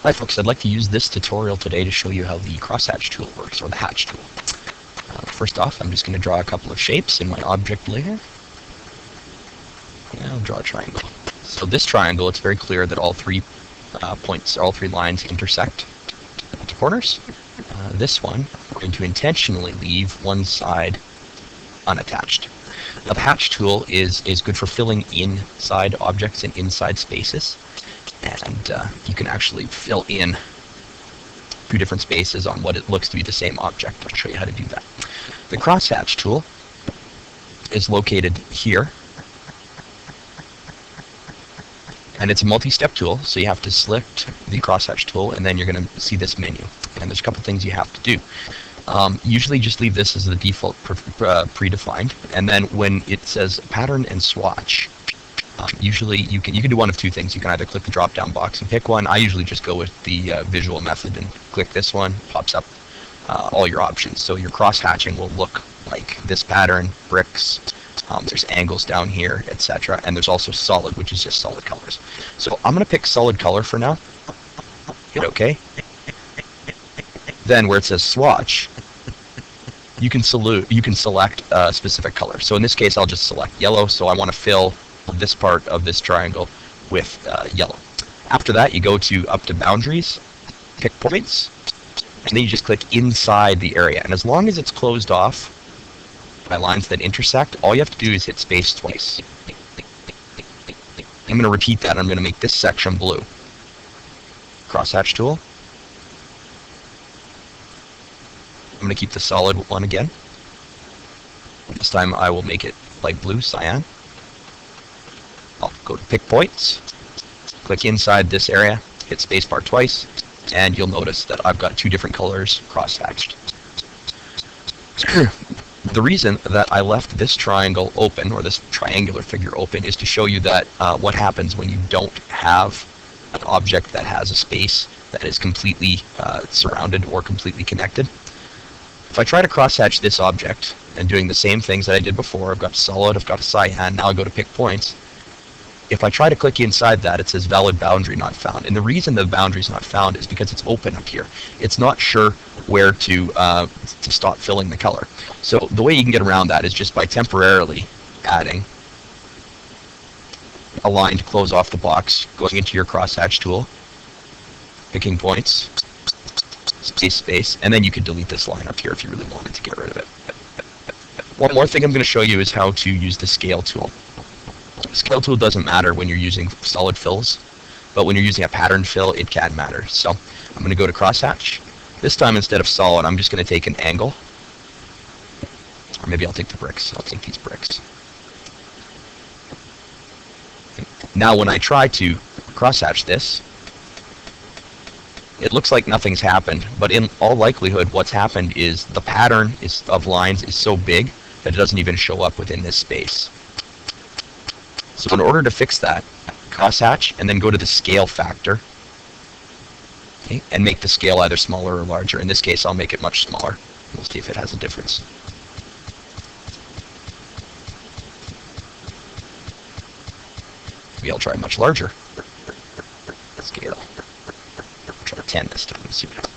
Hi folks, I'd like to use this tutorial today to show you how the crosshatch tool works, or the hatch tool. First off, I'm just going to draw a couple of shapes in my object layer. And I'll draw a triangle. So this triangle, it's very clear that all three lines intersect at the corners. This one, I'm going to intentionally leave one side unattached. Now the hatch tool is good for filling inside objects and inside spaces. And you can actually fill in two different spaces on what it looks to be the same object. I'll show you how to do that. The crosshatch tool is located here, and it's a multi-step tool, so you have to select the crosshatch tool, and then you're going to see this menu. And there's a couple things you have to do. Usually just leave this as the default predefined, and then when it says pattern and swatch, usually you can do one of two things. You can either click the drop down box and pick one. I usually just go with the visual method and click this one. Pops up all your options. So your cross hatching will look like this pattern, bricks, there's angles down here, etc. And there's also solid, which is just solid colors. So I'm going to pick solid color for now. Hit OK. Then where it says swatch, you can select a specific color. So in this case, I'll just select yellow. So I want to fill this part of this triangle with yellow. After that, you go up to boundaries, pick points, and then you just click inside the area. And as long as it's closed off by lines that intersect, all you have to do is hit space twice. I'm going to repeat that. I'm going to make this section blue. Crosshatch tool. I'm going to keep the solid one again. This time I will make it light blue, cyan. I'll go to pick points, click inside this area, hit spacebar twice, and you'll notice that I've got two different colors cross-hatched. The reason that I left this triangle open, or this triangular figure open, is to show you that what happens when you don't have an object that has a space that is completely surrounded or completely connected. If I try to crosshatch this object, and doing the same things that I did before, I've got solid, I've got a cyan, now I go to pick points. If I try to click inside that, it says valid boundary not found. And the reason the boundary is not found is because it's open up here. It's not sure where to stop filling the color. So the way you can get around that is just by temporarily adding a line to close off the box, going into your crosshatch tool, picking points, space, and then you could delete this line up here if you really wanted to get rid of it. One more thing I'm going to show you is how to use the scale tool. The scale tool doesn't matter when you're using solid fills, but when you're using a pattern fill, it can matter. So I'm going to go to crosshatch. This time, instead of solid, I'm just going to take an angle. Or maybe I'll take the bricks. I'll take these bricks. Now when I try to crosshatch this, it looks like nothing's happened, but in all likelihood what's happened is the pattern of lines is so big that it doesn't even show up within this space. So in order to fix that, crosshatch and then go to the scale factor, okay, and make the scale either smaller or larger. In this case, I'll make it much smaller. We'll see if it has a difference. Maybe I'll try much larger. Scale. I'll try 10 this time. Let's see what happens.